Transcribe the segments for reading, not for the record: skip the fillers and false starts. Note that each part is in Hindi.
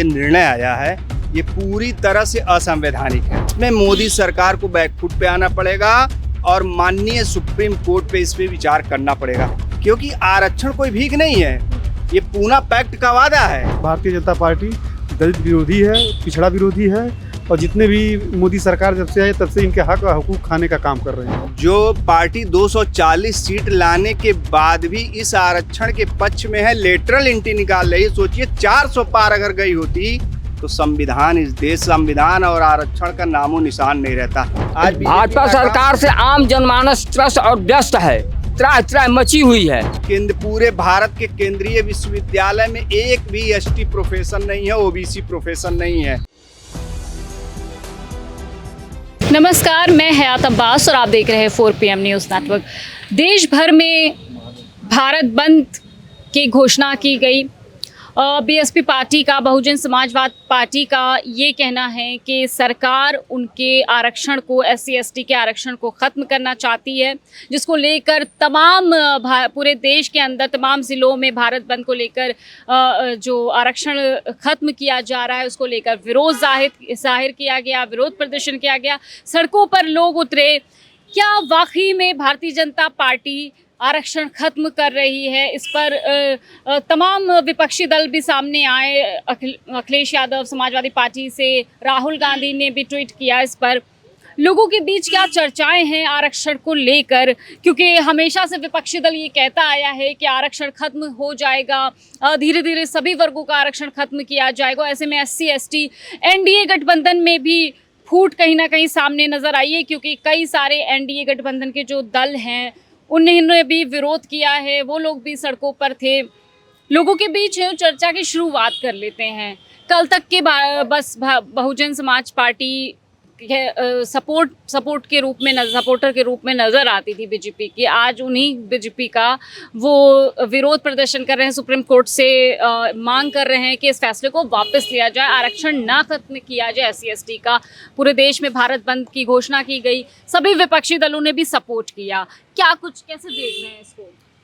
ये निर्णय आया है ये पूरी तरह से असंवैधानिक है। इसमें मोदी सरकार को बैकफुट पे आना पड़ेगा और माननीय सुप्रीम कोर्ट पे इस पे विचार करना पड़ेगा, क्योंकि आरक्षण कोई भीख नहीं है, ये पूना पैक्ट का वादा है। भारतीय जनता पार्टी दलित विरोधी है, पिछड़ा विरोधी है और जितने भी मोदी सरकार जब से आई तब से इनके हक और हुकूक खाने का काम कर रहे हैं। जो पार्टी 240 सीट लाने के बाद भी इस आरक्षण के पक्ष में है, लेटरल एंट्री निकाल रही है। सोचिए 400 पार अगर गई होती तो संविधान, इस देश संविधान और आरक्षण का नामो निशान नहीं रहता। आज भाजपा सरकार से आम जनमानस त्रस्त और व्यस्त है, त्राह मची हुई है। पूरे भारत के केंद्रीय विश्वविद्यालय में एक भी एसटी प्रोफेशन नहीं है, ओबीसी प्रोफेशन नहीं है। नमस्कार, मैं हयात अब्बास और आप देख रहे हैं 4PM न्यूज़ नेटवर्क। देश भर में भारत बंद की घोषणा की गई। बीएसपी पार्टी का, बहुजन समाजवाद पार्टी का ये कहना है कि सरकार उनके आरक्षण को, SC/ST के आरक्षण को ख़त्म करना चाहती है, जिसको लेकर तमाम पूरे देश के अंदर तमाम ज़िलों में भारत बंद को लेकर जो आरक्षण ख़त्म किया जा रहा है उसको लेकर विरोध जाहिर किया गया, विरोध प्रदर्शन किया गया, सड़कों पर लोग उतरे। क्या वाकई में भारतीय जनता पार्टी आरक्षण खत्म कर रही है? इस पर तमाम विपक्षी दल भी सामने आए। अखिलेश यादव समाजवादी पार्टी से, राहुल गांधी ने भी ट्वीट किया। इस पर लोगों के बीच क्या चर्चाएं हैं आरक्षण को लेकर? क्योंकि हमेशा से विपक्षी दल ये कहता आया है कि आरक्षण खत्म हो जाएगा, धीरे धीरे सभी वर्गों का आरक्षण खत्म किया जाएगा। ऐसे में SC/ST NDA गठबंधन में भी फूट कहीं ना कहीं सामने नजर आई है, क्योंकि कई सारे NDA गठबंधन के जो दल हैं उन्होंने भी विरोध किया है, वो लोग भी सड़कों पर थे। लोगों के बीच चर्चा की शुरुआत कर लेते हैं। कल तक के बस बहुजन समाज पार्टी सपोर्टर के रूप में नज़र आती थी बीजेपी की। आज उन्हीं बीजेपी का वो विरोध प्रदर्शन कर रहे हैं, सुप्रीम कोर्ट से मांग कर रहे हैं कि इस फैसले को वापस लिया जाए, आरक्षण ना खत्म किया जाए SC/ST का। पूरे देश में भारत बंद की घोषणा की गई, सभी विपक्षी दलों ने भी सपोर्ट किया। कैसे देख रहे हैं इसको?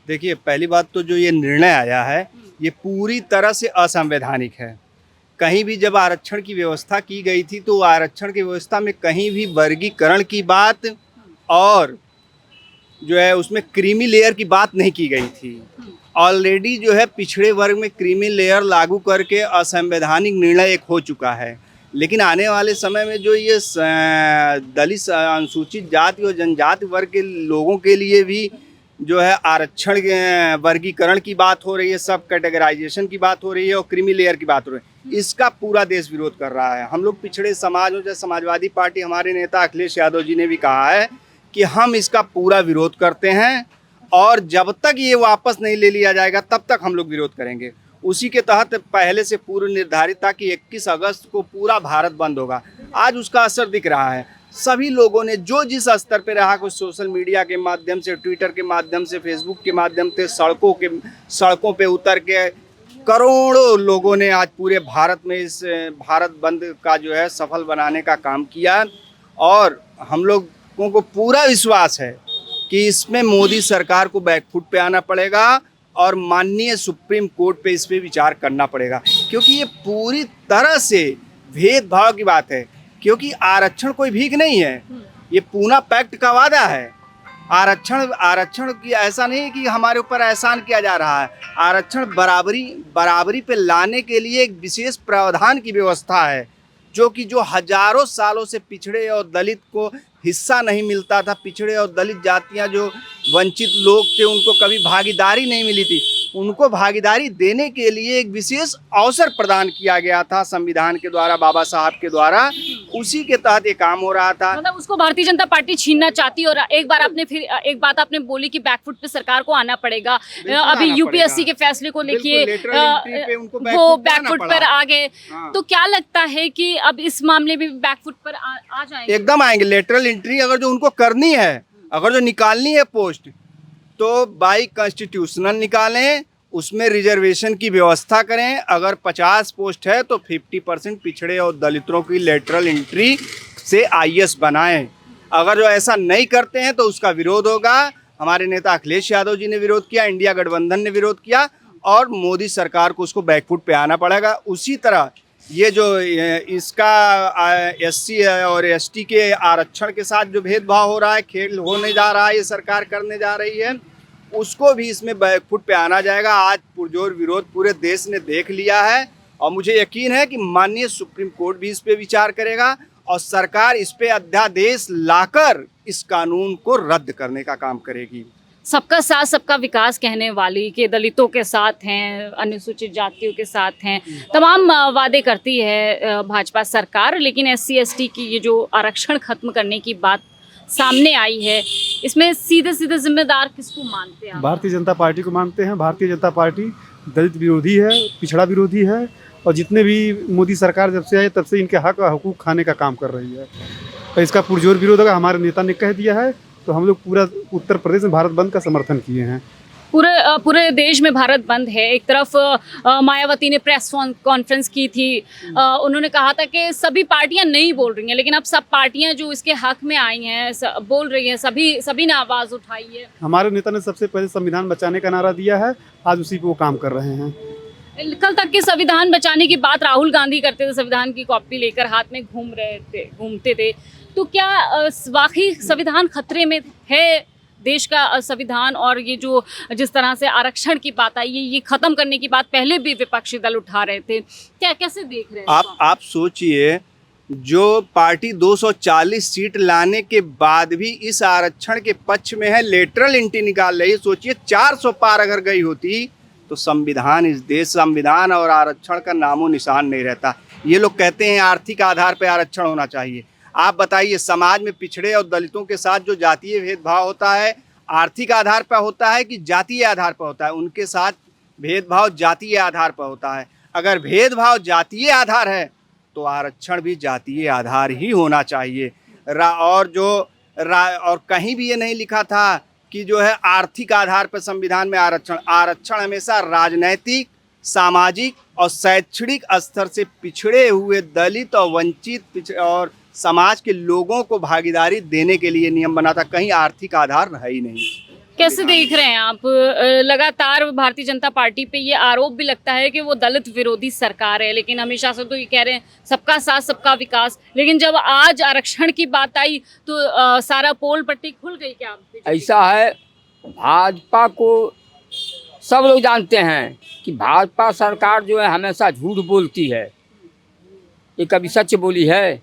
देखिए, पहली बात तो जो ये निर्णय आया है ये पूरी तरह से असंवैधानिक है। कहीं भी जब आरक्षण की व्यवस्था की गई थी तो आरक्षण की व्यवस्था में कहीं भी वर्गीकरण की बात और जो है उसमें क्रीमी लेयर की बात नहीं की गई थी। ऑलरेडी जो है पिछड़े वर्ग में क्रीमी लेयर लागू करके असंवैधानिक निर्णय एक हो चुका है। लेकिन आने वाले समय में जो ये दलित, अनुसूचित जाति और जनजाति वर्ग के लोगों के लिए भी जो है आरक्षण वर्गीकरण की बात हो रही है, सब कैटेगराइजेशन की बात हो रही है और क्रीमी लेयर की बात हो रही है, इसका पूरा देश विरोध कर रहा है। हम लोग पिछड़े समाज और समाजवादी पार्टी, हमारे नेता अखिलेश यादव जी ने भी कहा है कि हम इसका पूरा विरोध करते हैं और जब तक ये वापस नहीं ले लिया जाएगा तब तक हम लोग विरोध करेंगे। उसी के तहत पहले से पूर्व निर्धारित था कि 21 अगस्त को पूरा भारत बंद होगा। आज उसका असर दिख रहा है। सभी लोगों ने जो जिस स्तर पे रहा, कुछ सोशल मीडिया के माध्यम से, ट्विटर के माध्यम से, फेसबुक के माध्यम से, सड़कों पे उतर के करोड़ों लोगों ने आज पूरे भारत में इस भारत बंद का जो है सफल बनाने का काम किया। और हम लोगों को पूरा विश्वास है कि इसमें मोदी सरकार को बैकफुट पे आना पड़ेगा और माननीय सुप्रीम कोर्ट पे इस पे विचार करना पड़ेगा, क्योंकि ये पूरी तरह से भेदभाव की बात है। क्योंकि आरक्षण कोई भीख नहीं है, ये पूना पैक्ट का वादा है। आरक्षण की ऐसा नहीं कि हमारे ऊपर एहसान किया जा रहा है। आरक्षण बराबरी पे लाने के लिए एक विशेष प्रावधान की व्यवस्था है, जो हजारों सालों से पिछड़े और दलित को हिस्सा नहीं मिलता था। पिछड़े और दलित जातियां जो वंचित लोग थे उनको कभी भागीदारी नहीं मिली थी, उनको भागीदारी देने के लिए एक विशेष अवसर प्रदान किया गया था संविधान के द्वारा, बाबा साहब के द्वारा। उसी के तहत ये काम हो रहा था। मतलब उसको भारतीय जनता पार्टी छीनना चाहती। और एक बात आपने बोली कि बैकफुट पे सरकार को आना पड़ेगा। अभी UPSC के फैसले को देखिए, वो बैकफुट पर आ गए। तो क्या लगता है कि अब इस मामले में बैकफुट पर आ जाएंगे? एकदम आएंगे। लेटरल एंट्री अगर जो उनको करनी है, अगर जो निकालनी है पोस्ट, तो बाई कॉन्स्टिट्यूशनल निकालें, उसमें रिजर्वेशन की व्यवस्था करें। अगर 50 पोस्ट है तो 50% पिछड़े और दलितों की लेटरल एंट्री से IAS बनाएं। अगर जो ऐसा नहीं करते हैं तो उसका विरोध होगा। हमारे नेता अखिलेश यादव जी ने विरोध किया, इंडिया गठबंधन ने विरोध किया और मोदी सरकार को उसको बैकफुट पे आना पड़ेगा। उसी तरह ये जो इसका एससी और एसटी के आरक्षण के साथ जो भेदभाव हो रहा है, खेल होने जा रहा है, ये सरकार करने जा रही है, उसको भी इसमें बैकफुट पे आना जाएगा। आज पुरजोर विरोध पूरे देश ने देख लिया है और मुझे यकीन है कि माननीय सुप्रीम कोर्ट भी इस पे विचार करेगा और सरकार इस पे अध्यादेश लाकर इस कानून को रद्द करने का काम करेगी। सबका साथ सबका विकास कहने वाली कि दलितों के साथ हैं, अनुसूचित जातियों के साथ हैं, तमाम वादे करती है भाजपा सरकार, लेकिन एससी एसटी की ये जो आरक्षण खत्म करने की बात सामने आई है, इसमें सीधे सीधे जिम्मेदार किसको मानते हैं आप? भारतीय जनता पार्टी को मानते हैं। भारतीय जनता पार्टी दलित विरोधी है, पिछड़ा विरोधी है और जितने भी मोदी सरकार जब से आई तब से इनके हक और हुकूक खाने का काम कर रही है। और इसका पुरजोर विरोध अगर हमारे नेता ने कह दिया है तो हम लोग पूरा उत्तर प्रदेश में भारत बंद का समर्थन किए हैं। पूरे देश में भारत बंद है। एक तरफ मायावती ने प्रेस कॉन्फ्रेंस की थी, उन्होंने कहा था कि सभी पार्टियां नहीं बोल रही हैं, लेकिन अब सब पार्टियां जो इसके हक में आई हैं बोल रही हैं, सभी ने आवाज़ उठाई है। हमारे नेता ने सबसे पहले संविधान बचाने का नारा दिया है, आज उसी पे वो काम कर रहे हैं। कल तक के संविधान बचाने की बात राहुल गांधी करते थे, संविधान की कॉपी लेकर हाथ में घूमते थे, तो क्या वाकई संविधान खतरे में है? देश का संविधान और ये जो जिस तरह से आरक्षण की बात आई है, ये खत्म करने की बात पहले भी विपक्षी दल उठा रहे थे, क्या कैसे देख रहे हैं आप सोचिए, जो पार्टी 240 सीट लाने के बाद भी इस आरक्षण के पक्ष में है, लेटरल एंट्री निकाल रही है। सोचिए 400 पार अगर गई होती तो संविधान, इस देश संविधान और आरक्षण का नामो निशान नहीं रहता। ये लोग कहते हैं आर्थिक आधार पर आरक्षण होना चाहिए। आप बताइए, समाज में पिछड़े और दलितों के साथ जो जातीय भेदभाव होता है, आर्थिक आधार पर होता है कि जातीय आधार पर होता है? उनके साथ भेदभाव जातीय आधार पर होता है। अगर भेदभाव जातीय आधार है तो आरक्षण भी जातीय आधार ही होना चाहिए। और कहीं भी ये नहीं लिखा था कि जो है आर्थिक आधार पर संविधान में आरक्षण हमेशा राजनैतिक, सामाजिक और शैक्षणिक स्तर से पिछड़े हुए दलित और वंचित और समाज के लोगों को भागीदारी देने के लिए नियम बना था, कहीं आर्थिक आधार है ही नहीं। कैसे देख रहे हैं आप? लगातार भारतीय जनता पार्टी पे ये आरोप भी लगता है कि वो दलित विरोधी सरकार है, लेकिन हमेशा से तो ये कह रहे हैं सबका साथ सबका विकास, लेकिन जब आज आरक्षण की बात आई तो सारा पोल पट्टी खुल गई क्या? ऐसा है, भाजपा को सब लोग जानते हैं कि भाजपा सरकार जो है हमेशा झूठ बोलती है। ये कभी सच बोली है?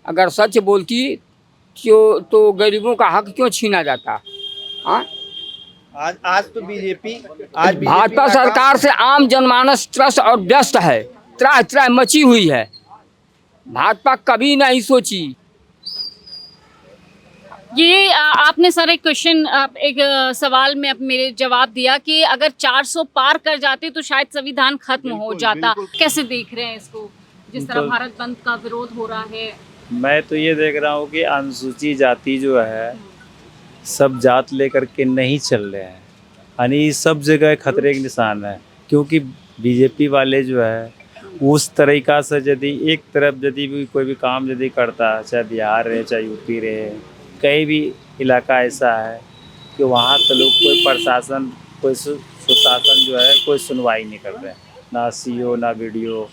अगर सच बोलती तो गरीबों का हक क्यों छीना जाता? हाँ, आज तो बीजेपी भाजपा सरकार से आम जनमानस त्रस्त और व्यस्त है, त्राह त्राह मची हुई है। भाजपा कभी नहीं सोची। ये आपने सर एक क्वेश्चन, एक सवाल में मेरे जवाब दिया कि अगर 400 पार कर जाते तो शायद संविधान खत्म हो जाता। कैसे देख रहे हैं इसको, जिस तरह भारत बंद का विरोध हो रहा है? मैं तो ये देख रहा हूँ कि अनुसूचित जाति जो है सब जात लेकर के नहीं चल रहे हैं, यानी सब जगह खतरे के निशान है। क्योंकि बीजेपी वाले जो है उस तरीका से यदि एक तरफ यदि भी कोई भी काम यदि करता, चाहे बिहार रहे चाहे यूपी रहे, कहीं भी इलाका ऐसा है कि वहाँ के लोग कोई प्रशासन, कोई सुशासन जो है कोई सुनवाई नहीं कर रहे, ना सीओ ना वीडियो,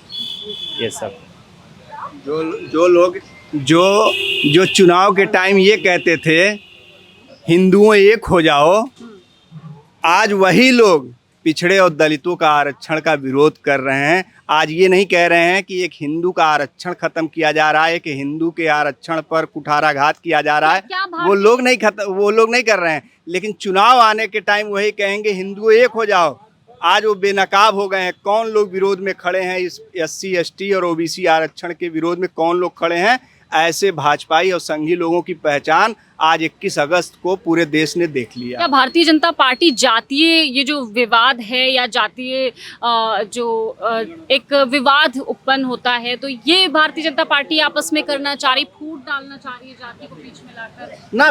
ये सब। जो लोग जो चुनाव के टाइम ये कहते थे हिंदुओं एक हो जाओ, आज वही लोग पिछड़े और दलितों का आरक्षण का विरोध कर रहे हैं। आज ये नहीं कह रहे हैं कि एक हिंदू का आरक्षण खत्म किया जा रहा है, कि हिंदू के आरक्षण पर कुठाराघात किया जा रहा है, वो लोग नहीं कर रहे हैं। लेकिन चुनाव आने के टाइम वही कहेंगे हिंदू एक हो जाओ। आज वो बेनकाब हो गए हैं। कौन लोग विरोध में खड़े हैं? इस SC ST और OBC आरक्षण के विरोध में कौन लोग खड़े हैं? ऐसे भाजपाई और संघी लोगों की पहचान आज 21 अगस्त को पूरे देश ने देख लिया। क्या भारतीय जनता पार्टी जातीय ये जो विवाद है या जातीय एक विवाद उत्पन्न होता है, तो ये भारतीय जनता पार्टी आपस में करना चाह रही, फूट डालना चाह रही है जाति को बीच में लाकर? ना,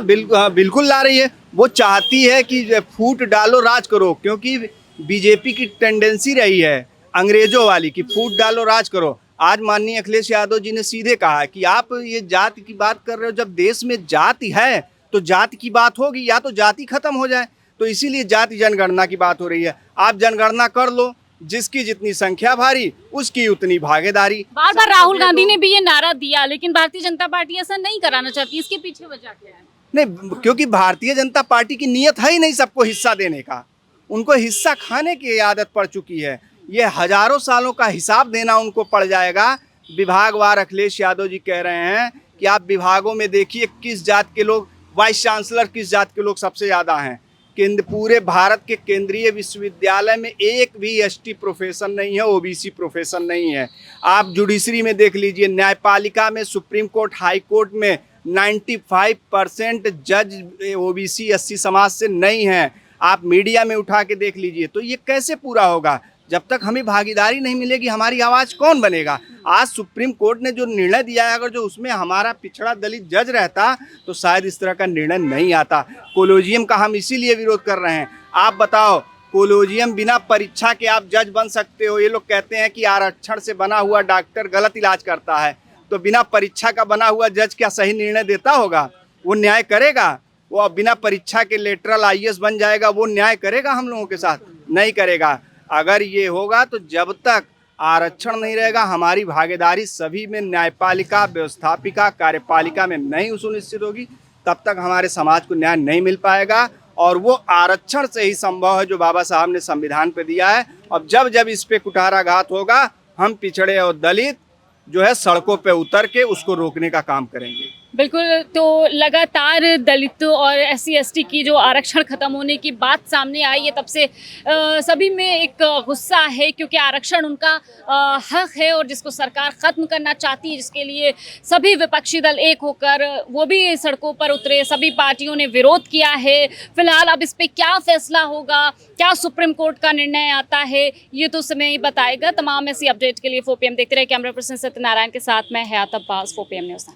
बिल्कुल ला रही है। वो चाहती है कि फूट डालो राज करो, क्योंकि बीजेपी की टेंडेंसी रही है अंग्रेजों वाली कि फूट डालो राज करो। आज माननीय अखिलेश यादव जी ने सीधे कहा कि आप ये जाति की बात कर रहे हो, जब देश में जाति है तो जाति की बात होगी, या तो जाति खत्म हो जाए। तो इसीलिए जाति जनगणना की बात हो रही है। आप जनगणना कर लो, जिसकी जितनी संख्या भारी उसकी उतनी भागीदारी। बार बार राहुल गांधी ने भी ये नारा दिया, लेकिन भारतीय जनता पार्टी ऐसा नहीं कराना चाहती, इसके पीछे वजह क्या है? नहीं, क्योंकि भारतीय जनता पार्टी की नीयत है ही नहीं सबको हिस्सा देने का, उनको हिस्सा खाने की आदत पड़ चुकी है। ये हजारों सालों का हिसाब देना उनको पड़ जाएगा। विभागवार अखिलेश यादव जी कह रहे हैं कि आप विभागों में देखिए किस जात के लोग, वाइस चांसलर किस जात के लोग सबसे ज़्यादा हैं। पूरे भारत के केंद्रीय विश्वविद्यालय में एक भी एसटी प्रोफेशन नहीं है, ओबीसी प्रोफेशन नहीं है। आप जुडिशरी में देख लीजिए, न्यायपालिका में, सुप्रीम कोर्ट, हाई कोर्ट में 95% जज ओबीसी एससी समाज से नहीं हैं। आप मीडिया में उठा के देख लीजिए। तो ये कैसे पूरा होगा? जब तक हमें भागीदारी नहीं मिलेगी हमारी आवाज़ कौन बनेगा? आज सुप्रीम कोर्ट ने जो निर्णय दिया है, अगर जो उसमें हमारा पिछड़ा दलित जज रहता तो शायद इस तरह का निर्णय नहीं आता। कोलोजियम का हम इसीलिए विरोध कर रहे हैं। आप बताओ, कोलोजियम बिना परीक्षा के आप जज बन सकते हो? ये लोग कहते हैं कि आरक्षण से बना हुआ डॉक्टर गलत इलाज करता है, तो बिना परीक्षा का बना हुआ जज क्या सही निर्णय देता होगा? वो न्याय करेगा? वो बिना परीक्षा के लेटरल आईएएस बन जाएगा, वो न्याय करेगा हम लोगों के साथ? नहीं करेगा। अगर ये होगा तो जब तक आरक्षण नहीं रहेगा, हमारी भागीदारी सभी में, न्यायपालिका, व्यवस्थापिका, कार्यपालिका में नहीं सुनिश्चित होगी, तब तक हमारे समाज को न्याय नहीं मिल पाएगा। और वो आरक्षण से ही संभव है जो बाबा साहब ने संविधान पे दिया है। और जब जब इस पे कुठाराघात होगा, हम पिछड़े और दलित जो है सड़कों पे उतर के उसको रोकने का काम करेंगे। बिल्कुल। तो लगातार दलितों और एससी एसटी की जो आरक्षण खत्म होने की बात सामने आई है, तब से सभी में एक गुस्सा है, क्योंकि आरक्षण उनका हक है और जिसको सरकार ख़त्म करना चाहती है, जिसके लिए सभी विपक्षी दल एक होकर वो भी सड़कों पर उतरे, सभी पार्टियों ने विरोध किया है। फिलहाल अब इस पर क्या फैसला होगा, क्या सुप्रीम कोर्ट का निर्णय आता है, ये तो समय ही बताएगा। तमाम ऐसी अपडेट के लिए 4PM देखते रहे। कैमरा पर्सन सत्यनारायण के साथ मैं हयात अब्बास, 4PM न्यूज़।